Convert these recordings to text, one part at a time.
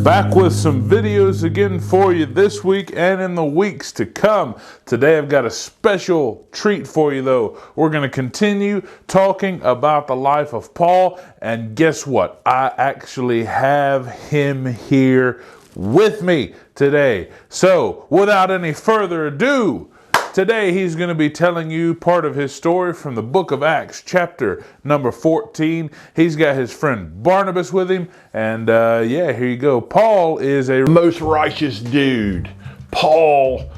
Back with some videos again for you this week and in the weeks to come. Today I've got a special treat for you though. We're going to continue talking about the life of Paul, and guess what? I actually have him here with me today. So without any further ado, today he's going to be telling you part of his story from the book of Acts, chapter number 14. He's got his friend Barnabas with him, and here you go. Paul is a most righteous dude. Paul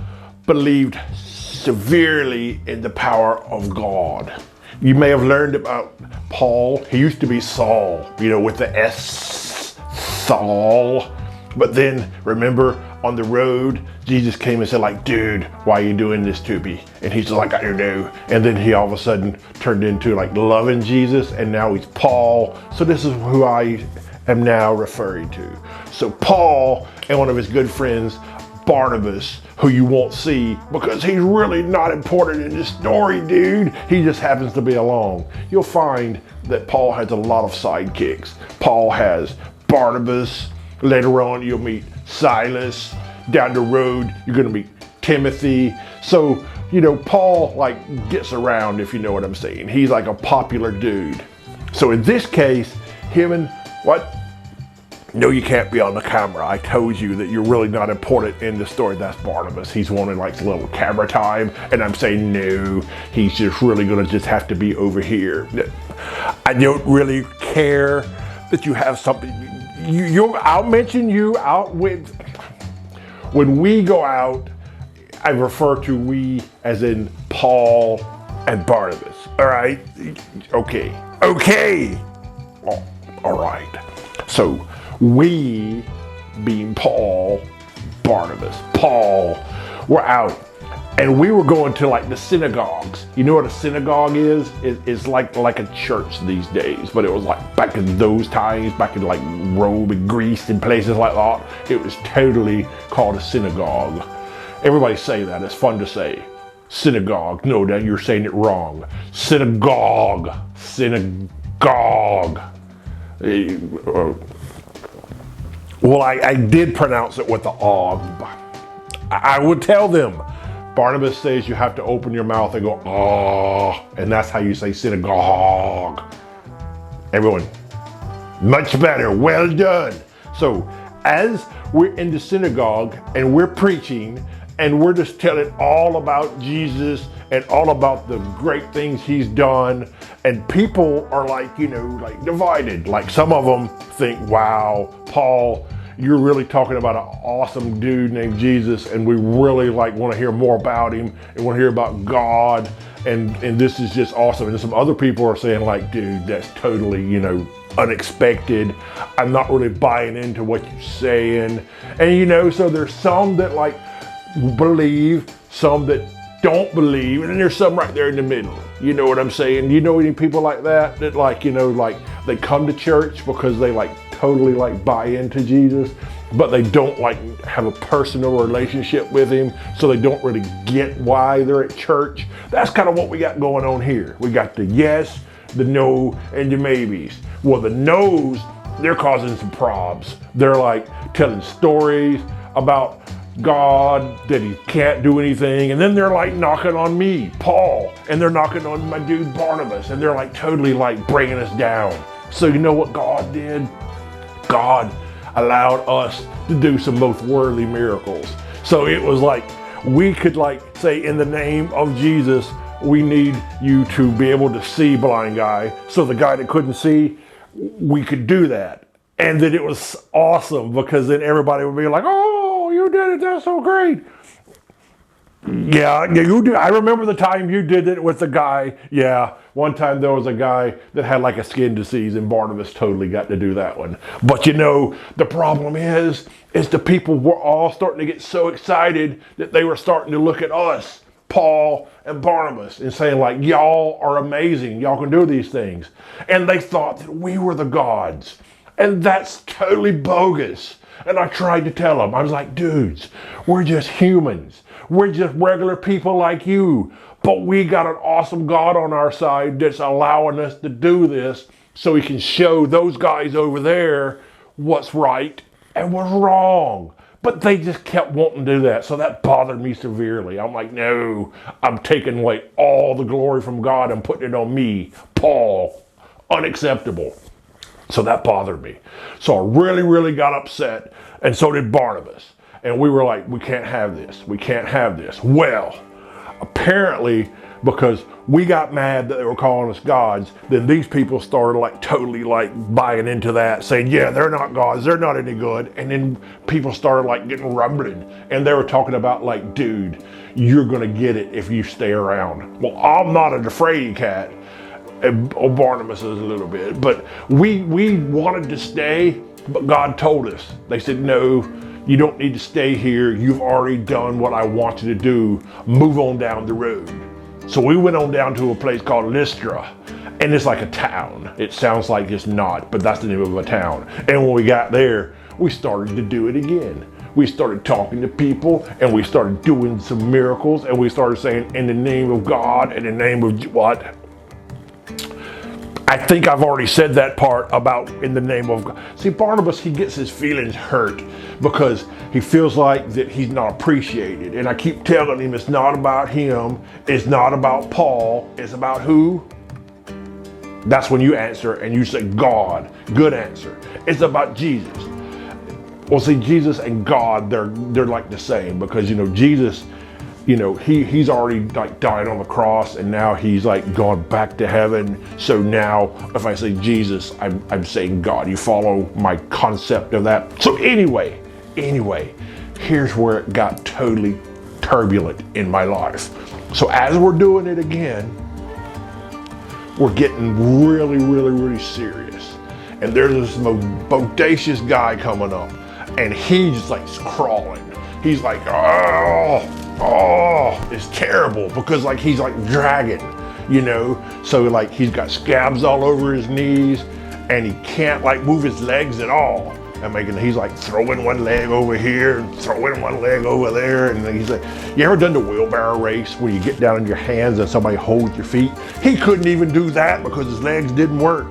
believed severely in the power of God. You may have learned about Paul. He used to be Saul, with the S, Saul. But then, remember, on the road, Jesus came and said, dude, why are you doing this to me? And he's like, I don't know. And then he all of a sudden turned into loving Jesus, and now he's Paul. So this is who I am now referring to. So Paul and one of his good friends, Barnabas, who you won't see because he's really not important in this story, dude. He just happens to be along. You'll find that Paul has a lot of sidekicks. Paul has Barnabas. Later on, you'll meet Silas. Down the road, you're going to meet Timothy. So, Paul gets around, if you know what I'm saying. He's like a popular dude. So in this case, him and what? No, you can't be on the camera. I told you that you're really not important in the story. That's Barnabas. He's wanting a little camera time. And I'm saying no, he's just really going to just have to be over here. I don't really care that you have something. I'll mention you out with. When we go out, I refer to we as in Paul and Barnabas. All right? Okay. Oh, all right. So we, being Paul, Barnabas, Paul, we're out. And we were going to the synagogues. You know what a synagogue is? It's like a church these days, but it was back in those times, back in Rome and Greece and places like that. It was totally called a synagogue. Everybody say that. It's fun to say. Synagogue. No, then you're saying it wrong. Synagogue. Synagogue. Well, I did pronounce it with the og. I would tell them. Barnabas says you have to open your mouth and go, oh, and that's how you say synagogue. Everyone, much better, well done. So as we're in the synagogue and we're preaching and we're just telling all about Jesus and all about the great things he's done, and people are divided. Some of them think, wow, Paul, you're really talking about an awesome dude named Jesus, and we really want to hear more about him and want to hear about God, and this is just awesome. And some other people are saying dude, that's totally, unexpected. I'm not really buying into what you're saying. And so there's some that believe, some that don't believe, and then there's some right there in the middle. You know what I'm saying? You know any people like that they come to church because they totally buy into Jesus, but they don't have a personal relationship with him, so they don't really get why they're at church. That's kind of what we got going on here. We got the yes, the no, and the maybes. Well, the no's, they're causing some probs. They're telling stories about God, that he can't do anything, and then they're knocking on me, Paul, and they're knocking on my dude Barnabas, and they're totally bringing us down. So you know what God did? God allowed us to do some most worldly miracles. So it was we could say, in the name of Jesus, we need you to be able to see, blind guy. So the guy that couldn't see, we could do that. And then it was awesome because then everybody would be oh, you did it, that's so great. Yeah, you do. I remember the time you did it with the guy. Yeah, one time there was a guy that had a skin disease, and Barnabas totally got to do that one. But the problem is the people were all starting to get so excited that they were starting to look at us, Paul and Barnabas, and saying y'all are amazing. Y'all can do these things. And they thought that we were the gods. And that's totally bogus. And I tried to tell them, I was dudes, we're just humans. We're just regular people like you. But we got an awesome God on our side that's allowing us to do this so he can show those guys over there what's right and was wrong. But they just kept wanting to do that. So that bothered me severely. I'm like, no, I'm taking away all the glory from God and putting it on me, Paul. Unacceptable. So that bothered me. So I really, really got upset. And so did Barnabas. And we were like, we can't have this. We can't have this. Well, apparently, because we got mad that they were calling us gods, then these people started like totally like buying into that, saying, yeah, they're not gods, they're not any good. And then people started like getting rumbling, and they were talking about like, dude, you're gonna get it if you stay around. Well, I'm not an afraid cat. Barnabas is a little bit, but we wanted to stay, but God told us. They said, no, you don't need to stay here. You've already done what I want you to do. Move on down the road. So we went on down to a place called Lystra, and it's like a town. It sounds like it's not, but that's the name of a town. And when we got there, we started to do it again. We started talking to people, and we started doing some miracles, and we started saying, in the name of God, in the name of what? I think I've already said that part about in the name of God. See, Barnabas, he gets his feelings hurt because he feels like that he's not appreciated. And I keep telling him it's not about him. It's not about Paul. It's about who? That's when you answer and you say God. Good answer. It's about Jesus. Well, see, Jesus and God, they're like the same, because, Jesus, he's already like died on the cross, and now he's like gone back to heaven. So now if I say Jesus, I'm saying God. You follow my concept of that? So anyway, here's where it got totally turbulent in my life. So as we're doing it again, we're getting really, really, really serious. And there's this bodacious guy coming up, and he's like crawling. He's like, oh, it's terrible, because like he's like dragging, so like he's got scabs all over his knees, and he can't like move his legs at all. He's like throwing one leg over here, throwing one leg over there, and he's like, you ever done the wheelbarrow race where you get down on your hands and somebody holds your feet? He couldn't even do that because his legs didn't work,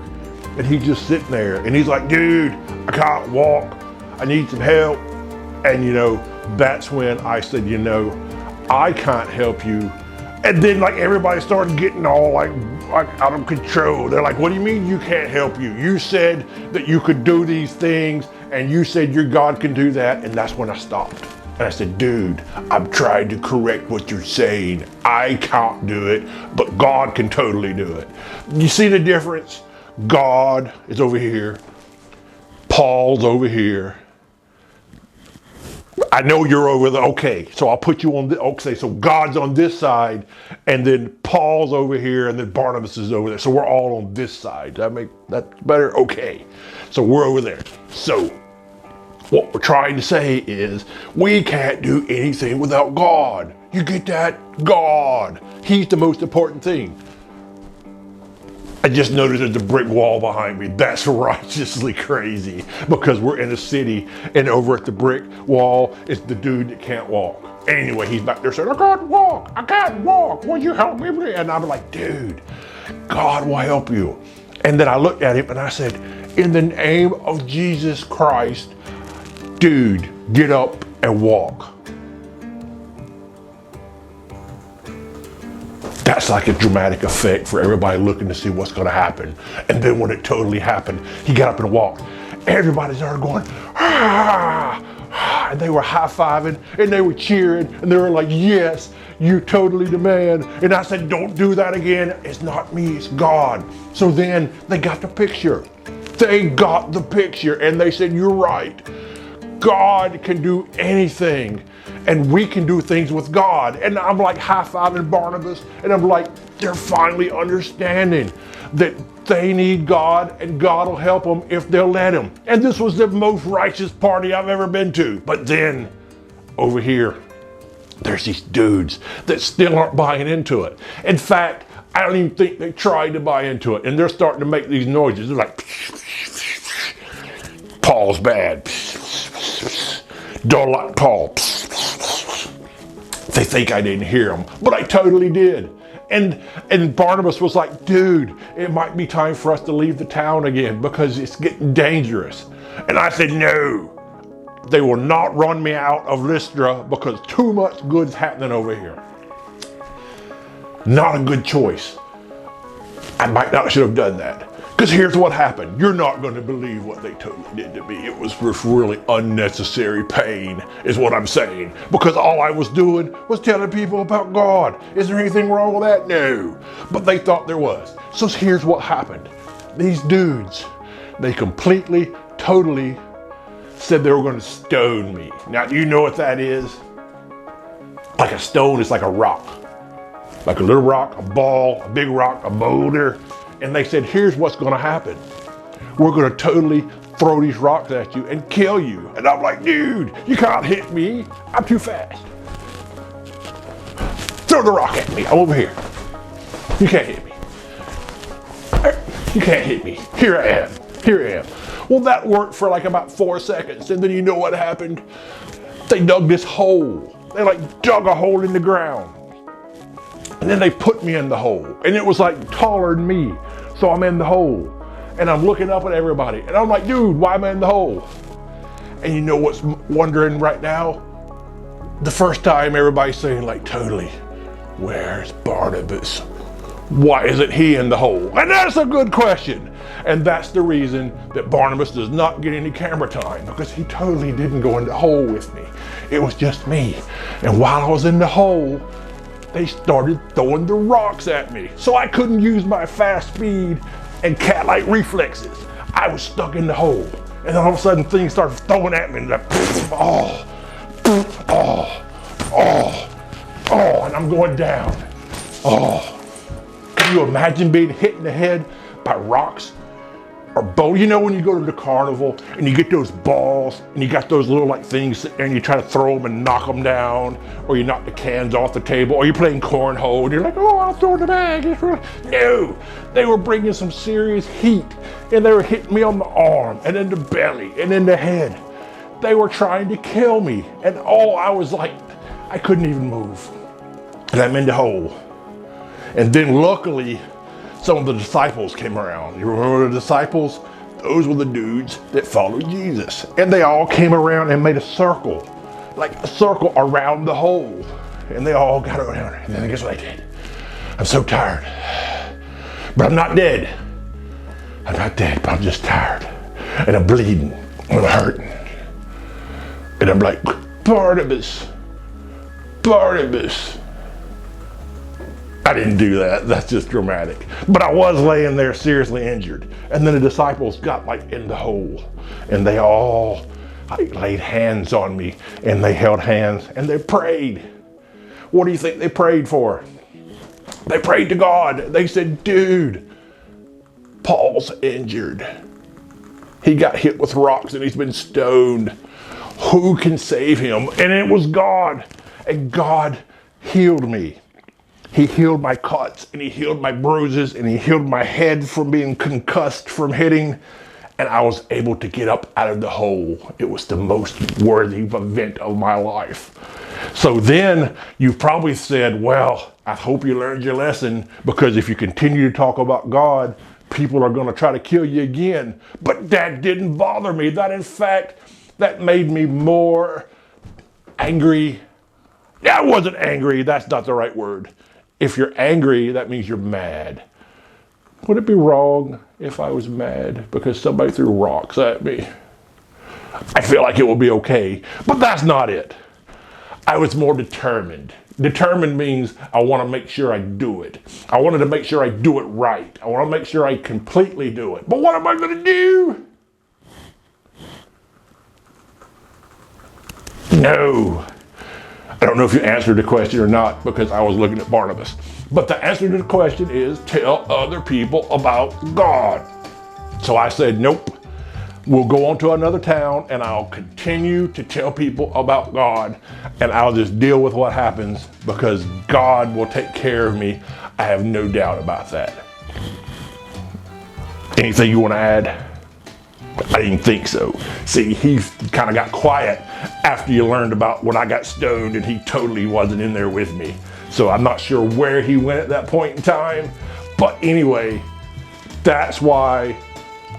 and he's just sitting there, and he's like, dude, I can't walk, I need some help. And that's when I said, I can't help you. And then like everybody started getting all like out of control. They're like, what do you mean you can't help you? You said that you could do these things, and you said your God can do that. And that's when I stopped. And I said, dude, I'm trying to correct what you're saying. I can't do it, but God can totally do it. You see the difference? God is over here. Paul's over here. I know you're over there. Okay, so I'll put you on the, okay, so God's on this side, and then Paul's over here, and then Barnabas is over there. So we're all on this side. That better? Okay. So we're over there. So what we're trying to say is we can't do anything without God. You get that? God. He's the most important thing. I just noticed there's a brick wall behind me. That's righteously crazy, because we're in a city, and over at the brick wall is the dude that can't walk. Anyway, he's back there saying, I can't walk. Will you help me? And I'm like, dude, God will help you. And then I looked at him and I said, in the name of Jesus Christ, dude, get up and walk. That's like a dramatic effect for everybody looking to see what's going to happen. And then when it totally happened, he got up and walked. Everybody started going, ah, ah, and they were high-fiving, and they were cheering, and they were like, yes, you're totally the man. And I said, don't do that again. It's not me, it's God. So then they got the picture. They got the picture, and they said, you're right. God can do anything, and we can do things with God. And I'm like high-fiving Barnabas, and I'm like, they're finally understanding that they need God, and God will help them if they'll let him. And this was the most righteous party I've ever been to. But then over here, there's these dudes that still aren't buying into it. In fact, I don't even think they tried to buy into it, and they're starting to make these noises. They're like, Paul's bad. Don't like Paul. They think I didn't hear them, but I totally did. And Barnabas was like, dude, it might be time for us to leave the town again because it's getting dangerous. And I said, no, They will not run me out of Lystra because too much good's happening over here. Not a good choice. I might not should have done that. Because here's what happened. You're not going to believe what they totally did to me. It was just really unnecessary pain, is what I'm saying. Because all I was doing was telling people about God. Is there anything wrong with that? No. But they thought there was. So here's what happened. These dudes, they completely, totally said they were going to stone me. Now, do you know what that is? Like a stone is like a rock. Like a little rock, a ball, a big rock, a boulder. And they said, here's what's going to happen. We're going to totally throw these rocks at you and kill you. And I'm like, dude, you can't hit me. I'm too fast. Throw the rock at me. I'm over here. You can't hit me. You can't hit me. Here I am. Here I am. Well, that worked for like about 4 seconds. And then you know what happened? They dug this hole. They like dug a hole in the ground. And then they put me in the hole. And it was like taller than me. So I'm in the hole. And I'm looking up at everybody. And I'm like, dude, why am I in the hole? And you know what's wondering right now? The first time everybody's saying like, totally, where's Barnabas? Why isn't he in the hole? And that's a good question. And that's the reason that Barnabas does not get any camera time, because he totally didn't go in the hole with me. It was just me. And while I was in the hole, they started throwing the rocks at me. So I couldn't use my fast speed and cat-like reflexes. I was stuck in the hole. And then all of a sudden things started throwing at me and like, and I'm going down. Can you imagine being hit in the head by rocks or boulders? You know when you go to the carnival and you get those balls and you got those little like things and you try to throw them and knock them down, or you knock the cans off the table, or you're playing cornhole and you're like, oh, I'll throw in the bag. No, they were bringing some serious heat and they were hitting me on the arm and in the belly and in the head. They were trying to kill me, and I was like, I couldn't even move. And I'm in the hole. And then luckily, some of the disciples came around. You remember the disciples? Those were the dudes that followed Jesus. And they all came around and made a circle, like a circle around the hole. And they all got around. And then guess what I did? I'm so tired. But I'm not dead. I'm not dead, but I'm just tired. And I'm bleeding. And I'm hurting. And I'm like, Barnabas, Barnabas. I didn't do that. That's just dramatic. But I was laying there seriously injured. And then the disciples got like in the hole. And they all laid hands on me. And they held hands and they prayed. What do you think they prayed for? They prayed to God. They said, dude, Paul's injured. He got hit with rocks and he's been stoned. Who can save him? And it was God. And God healed me. He healed my cuts and he healed my bruises and he healed my head from being concussed from hitting. And I was able to get up out of the hole. It was the most worthy event of my life. So then you probably said, well, I hope you learned your lesson, because if you continue to talk about God, people are going to try to kill you again. But that didn't bother me. That, in fact, that made me more angry. I wasn't angry. That's not the right word. If you're angry, that means you're mad. Would it be wrong if I was mad because somebody threw rocks at me? I feel like it will be okay, but that's not it. I was more determined. Determined means I want to make sure I do it. I wanted to make sure I do it right. I want to make sure I completely do it. But what am I going to do? No. I don't know if you answered the question or not, because I was looking at Barnabas. But the answer to the question is tell other people about God. So I said, nope. We'll go on to another town and I'll continue to tell people about God, and I'll just deal with what happens, because God will take care of me. I have no doubt about that. Anything you want to add? I didn't think so. See, he kind of got quiet after you learned about when I got stoned, and he totally wasn't in there with me. So I'm not sure where he went at that point in time. But anyway, that's why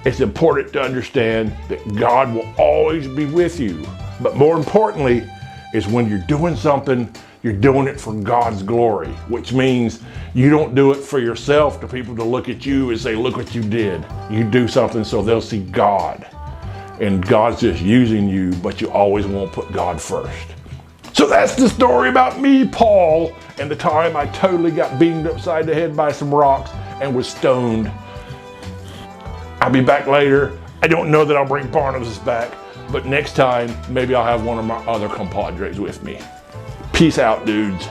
it's important to understand that God will always be with you. But more importantly is when you're doing something, you're doing it for God's glory, which means you don't do it for yourself, to people to look at you and say, look what you did. You do something so they'll see God. And God's just using you, but you always want to put God first. So that's the story about me, Paul, and the time I totally got beamed upside the head by some rocks and was stoned. I'll be back later. I don't know that I'll bring Barnabas back, but next time, maybe I'll have one of my other compadres with me. Peace out, dudes.